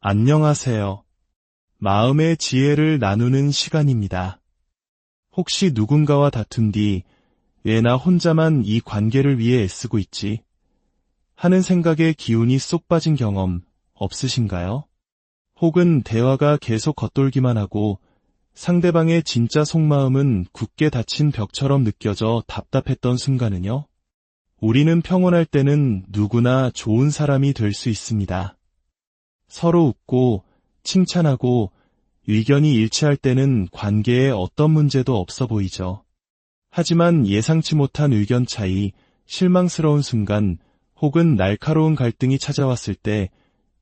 안녕하세요. 마음의 지혜를 나누는 시간입니다. 혹시 누군가와 다툰 뒤 왜 나 혼자만 이 관계를 위해 애쓰고 있지? 하는 생각에 기운이 쏙 빠진 경험 없으신가요? 혹은 대화가 계속 겉돌기만 하고 상대방의 진짜 속마음은 굳게 닫힌 벽처럼 느껴져 답답했던 순간은요? 우리는 평온할 때는 누구나 좋은 사람이 될 수 있습니다. 서로 웃고 칭찬하고 의견이 일치할 때는 관계에 어떤 문제도 없어 보이죠. 하지만 예상치 못한 의견 차이, 실망스러운 순간 혹은 날카로운 갈등이 찾아왔을 때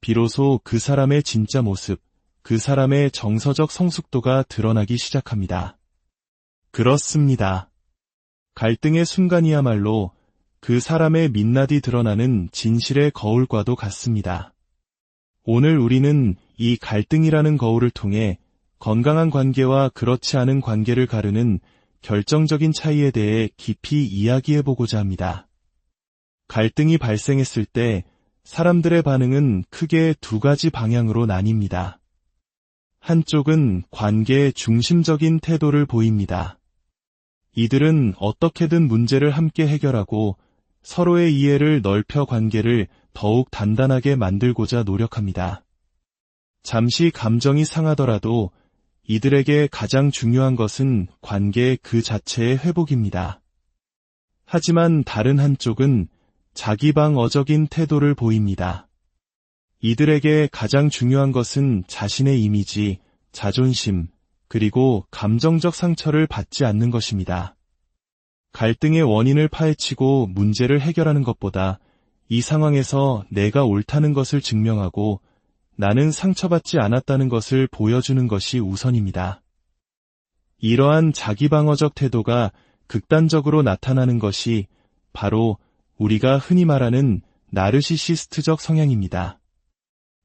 비로소 그 사람의 진짜 모습, 그 사람의 정서적 성숙도가 드러나기 시작합니다. 그렇습니다. 갈등의 순간이야말로 그 사람의 민낯이 드러나는 진실의 거울과도 같습니다. 오늘 우리는 이 갈등이라는 거울을 통해 건강한 관계와 그렇지 않은 관계를 가르는 결정적인 차이에 대해 깊이 이야기해보고자 합니다. 갈등이 발생했을 때 사람들의 반응은 크게 두 가지 방향으로 나뉩니다. 한쪽은 관계의 중심적인 태도를 보입니다. 이들은 어떻게든 문제를 함께 해결하고 서로의 이해를 넓혀 관계를 더욱 단단하게 만들고자 노력합니다. 잠시 감정이 상하더라도 이들에게 가장 중요한 것은 관계 그 자체의 회복입니다. 하지만 다른 한쪽은 자기방어적인 태도를 보입니다. 이들에게 가장 중요한 것은 자신의 이미지, 자존심, 그리고 감정적 상처를 받지 않는 것입니다. 갈등의 원인을 파헤치고 문제를 해결하는 것보다 이 상황에서 내가 옳다는 것을 증명하고 나는 상처받지 않았다는 것을 보여주는 것이 우선입니다. 이러한 자기방어적 태도가 극단적으로 나타나는 것이 바로 우리가 흔히 말하는 나르시시스트적 성향입니다.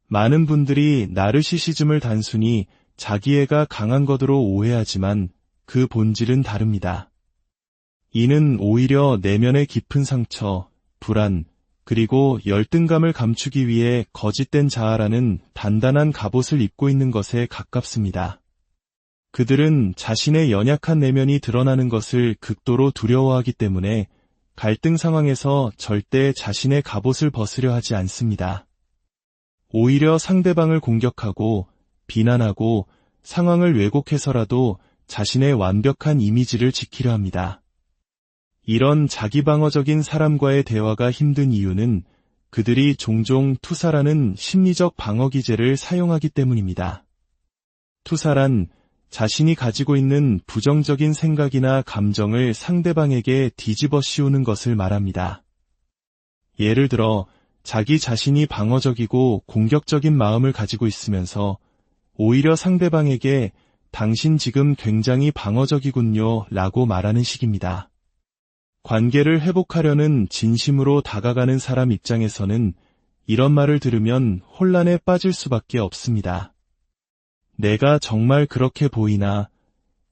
많은 분들이 나르시시즘을 단순히 자기애가 강한 것으로 오해하지만 그 본질은 다릅니다. 이는 오히려 내면의 깊은 상처, 불안, 그리고 열등감을 감추기 위해 거짓된 자아라는 단단한 갑옷을 입고 있는 것에 가깝습니다. 그들은 자신의 연약한 내면이 드러나는 것을 극도로 두려워하기 때문에 갈등 상황에서 절대 자신의 갑옷을 벗으려 하지 않습니다. 오히려 상대방을 공격하고 비난하고 상황을 왜곡해서라도 자신의 완벽한 이미지를 지키려 합니다. 이런 자기방어적인 사람과의 대화가 힘든 이유는 그들이 종종 투사라는 심리적 방어기제를 사용하기 때문입니다. 투사란 자신이 가지고 있는 부정적인 생각이나 감정을 상대방에게 뒤집어 씌우는 것을 말합니다. 예를 들어 자기 자신이 방어적이고 공격적인 마음을 가지고 있으면서 오히려 상대방에게 당신 지금 굉장히 방어적이군요 라고 말하는 식입니다. 관계를 회복하려는 진심으로 다가가는 사람 입장에서는 이런 말을 들으면 혼란에 빠질 수밖에 없습니다. 내가 정말 그렇게 보이나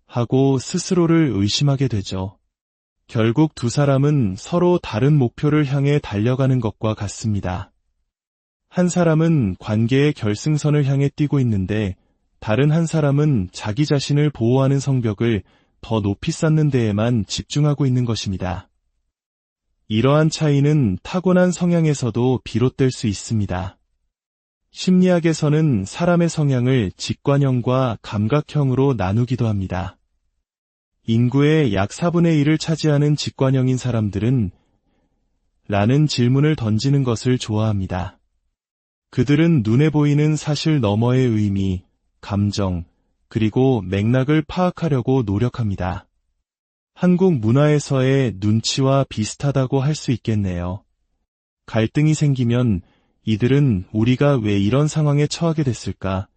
하고 스스로를 의심하게 되죠. 결국 두 사람은 서로 다른 목표를 향해 달려가는 것과 같습니다. 한 사람은 관계의 결승선을 향해 뛰고 있는데 다른 한 사람은 자기 자신을 보호하는 성벽을 더 높이 쌓는 데에만 집중하고 있는 것입니다. 이러한 차이는 타고난 성향에서도 비롯될 수 있습니다. 심리학에서는 사람의 성향을 직관형과 감각형으로 나누기도 합니다. 인구의 약 4분의 1을 차지하는 직관형인 사람들은 라는 질문을 던지는 것을 좋아합니다. 그들은 눈에 보이는 사실 너머의 의미, 감정, 그리고 맥락을 파악하려고 노력합니다. 한국 문화에서의 눈치와 비슷하다고 할 수 있겠네요. 갈등이 생기면 이들은 우리가 왜 이런 상황에 처하게 됐을까?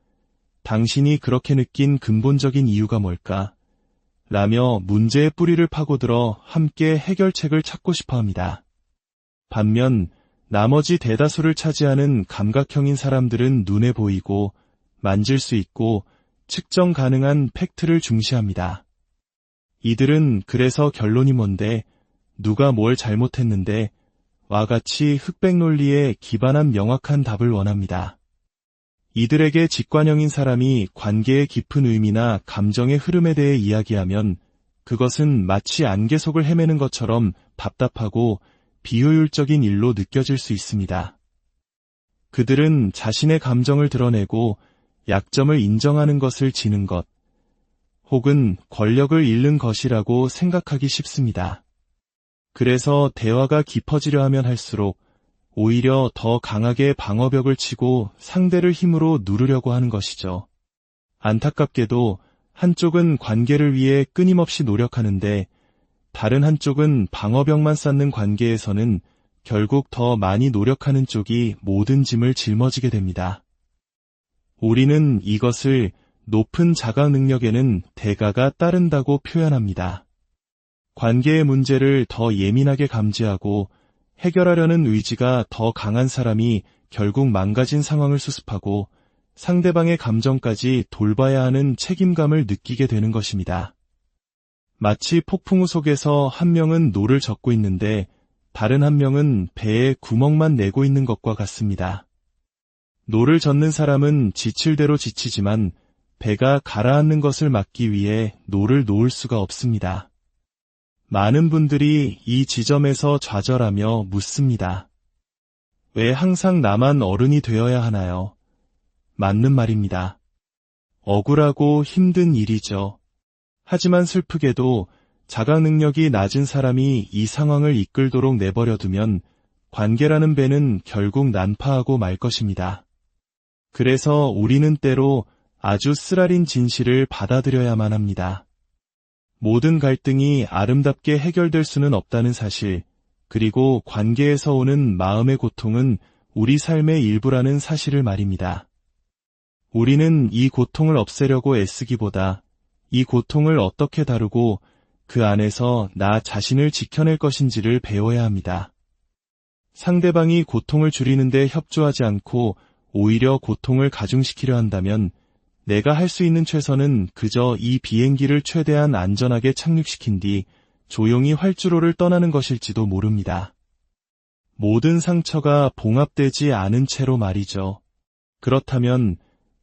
당신이 그렇게 느낀 근본적인 이유가 뭘까? 라며 문제의 뿌리를 파고들어 함께 해결책을 찾고 싶어 합니다. 반면 나머지 대다수를 차지하는 감각형인 사람들은 눈에 보이고 만질 수 있고 측정 가능한 팩트를 중시합니다. 이들은 그래서 결론이 뭔데, 누가 뭘 잘못했는데 와 같이 흑백 논리에 기반한 명확한 답을 원합니다. 이들에게 직관형인 사람이 관계의 깊은 의미나 감정의 흐름에 대해 이야기하면 그것은 마치 안개 속을 헤매는 것처럼 답답하고 비효율적인 일로 느껴질 수 있습니다. 그들은 자신의 감정을 드러내고 약점을 인정하는 것을 지는 것, 혹은 권력을 잃는 것이라고 생각하기 쉽습니다. 그래서 대화가 깊어지려 하면 할수록 오히려 더 강하게 방어벽을 치고 상대를 힘으로 누르려고 하는 것이죠. 안타깝게도 한쪽은 관계를 위해 끊임없이 노력하는데 다른 한쪽은 방어벽만 쌓는 관계에서는 결국 더 많이 노력하는 쪽이 모든 짐을 짊어지게 됩니다. 우리는 이것을 높은 자각 능력에는 대가가 따른다고 표현합니다. 관계의 문제를 더 예민하게 감지하고 해결하려는 의지가 더 강한 사람이 결국 망가진 상황을 수습하고 상대방의 감정까지 돌봐야 하는 책임감을 느끼게 되는 것입니다. 마치 폭풍우 속에서 한 명은 노를 젓고 있는데 다른 한 명은 배에 구멍만 내고 있는 것과 같습니다. 노를 젓는 사람은 지칠 대로 지치지만 배가 가라앉는 것을 막기 위해 노를 놓을 수가 없습니다. 많은 분들이 이 지점에서 좌절하며 묻습니다. 왜 항상 나만 어른이 되어야 하나요? 맞는 말입니다. 억울하고 힘든 일이죠. 하지만 슬프게도 자각 능력이 낮은 사람이 이 상황을 이끌도록 내버려두면 관계라는 배는 결국 난파하고 말 것입니다. 그래서 우리는 때로 아주 쓰라린 진실을 받아들여야만 합니다. 모든 갈등이 아름답게 해결될 수는 없다는 사실, 그리고 관계에서 오는 마음의 고통은 우리 삶의 일부라는 사실을 말입니다. 우리는 이 고통을 없애려고 애쓰기보다 이 고통을 어떻게 다루고 그 안에서 나 자신을 지켜낼 것인지를 배워야 합니다. 상대방이 고통을 줄이는데 협조하지 않고 오히려 고통을 가중시키려 한다면 내가 할 수 있는 최선은 그저 이 비행기를 최대한 안전하게 착륙시킨 뒤 조용히 활주로를 떠나는 것일지도 모릅니다. 모든 상처가 봉합되지 않은 채로 말이죠. 그렇다면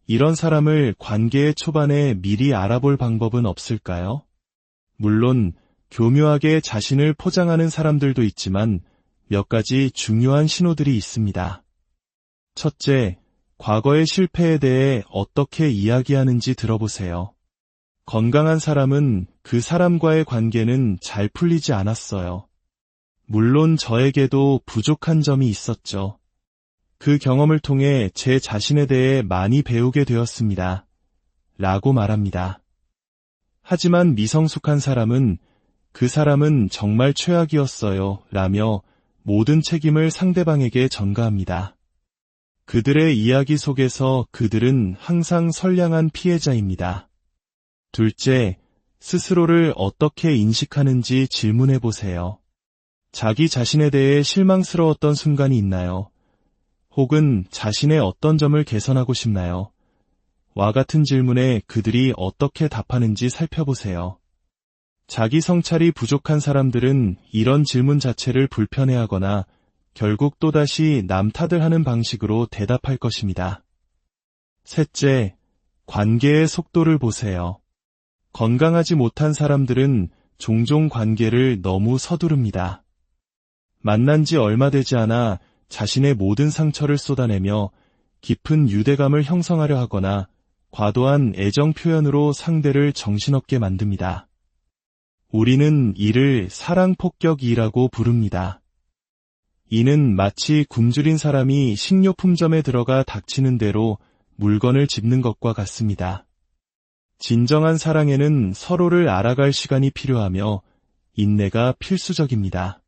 이런 사람을 관계의 초반에 미리 알아볼 방법은 없을까요? 물론 교묘하게 자신을 포장하는 사람들도 있지만 몇 가지 중요한 신호들이 있습니다. 첫째, 과거의 실패에 대해 어떻게 이야기하는지 들어보세요. 건강한 사람은 그 사람과의 관계는 잘 풀리지 않았어요. 물론 저에게도 부족한 점이 있었죠. 그 경험을 통해 제 자신에 대해 많이 배우게 되었습니다. 라고 말합니다. 하지만 미성숙한 사람은 그 사람은 정말 최악이었어요. 라며 모든 책임을 상대방에게 전가합니다. 그들의 이야기 속에서 그들은 항상 선량한 피해자입니다. 둘째, 스스로를 어떻게 인식하는지 질문해 보세요. 자기 자신에 대해 실망스러웠던 순간이 있나요? 혹은 자신의 어떤 점을 개선하고 싶나요? 와 같은 질문에 그들이 어떻게 답하는지 살펴보세요. 자기 성찰이 부족한 사람들은 이런 질문 자체를 불편해하거나 결국 또다시 남 탓을 하는 방식으로 대답할 것입니다. 셋째, 관계의 속도를 보세요. 건강하지 못한 사람들은 종종 관계를 너무 서두릅니다. 만난 지 얼마 되지 않아 자신의 모든 상처를 쏟아내며 깊은 유대감을 형성하려 하거나 과도한 애정 표현으로 상대를 정신없게 만듭니다. 우리는 이를 사랑폭격이라고 부릅니다. 이는 마치 굶주린 사람이 식료품점에 들어가 닥치는 대로 물건을 집는 것과 같습니다. 진정한 사랑에는 서로를 알아갈 시간이 필요하며 인내가 필수적입니다.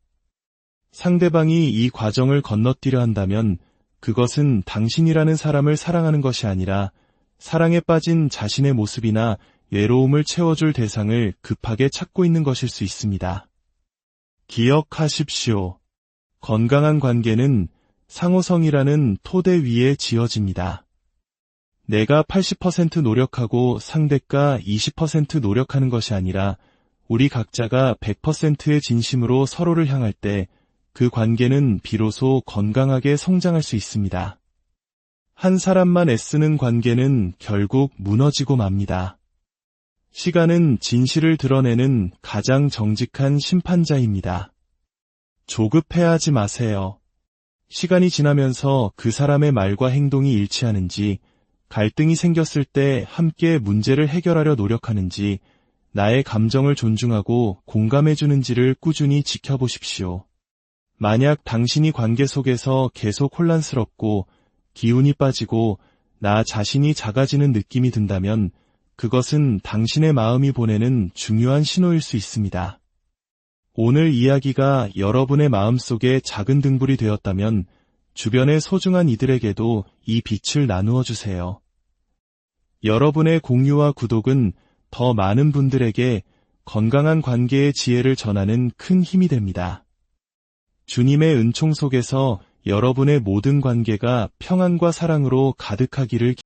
상대방이 이 과정을 건너뛰려 한다면 그것은 당신이라는 사람을 사랑하는 것이 아니라 사랑에 빠진 자신의 모습이나 외로움을 채워줄 대상을 급하게 찾고 있는 것일 수 있습니다. 기억하십시오. 건강한 관계는 상호성이라는 토대 위에 지어집니다. 내가 80% 노력하고 상대가 20% 노력하는 것이 아니라 우리 각자가 100%의 진심으로 서로를 향할 때 그 관계는 비로소 건강하게 성장할 수 있습니다. 한 사람만 애쓰는 관계는 결국 무너지고 맙니다. 시간은 진실을 드러내는 가장 정직한 심판자입니다. 조급해하지 마세요. 시간이 지나면서 그 사람의 말과 행동이 일치하는지, 갈등이 생겼을 때 함께 문제를 해결하려 노력하는지, 나의 감정을 존중하고 공감해주는지를 꾸준히 지켜보십시오. 만약 당신이 관계 속에서 계속 혼란스럽고 기운이 빠지고 나 자신이 작아지는 느낌이 든다면 그것은 당신의 마음이 보내는 중요한 신호일 수 있습니다. 오늘 이야기가 여러분의 마음속에 작은 등불이 되었다면 주변의 소중한 이들에게도 이 빛을 나누어 주세요. 여러분의 공유와 구독은 더 많은 분들에게 건강한 관계의 지혜를 전하는 큰 힘이 됩니다. 주님의 은총 속에서 여러분의 모든 관계가 평안과 사랑으로 가득하기를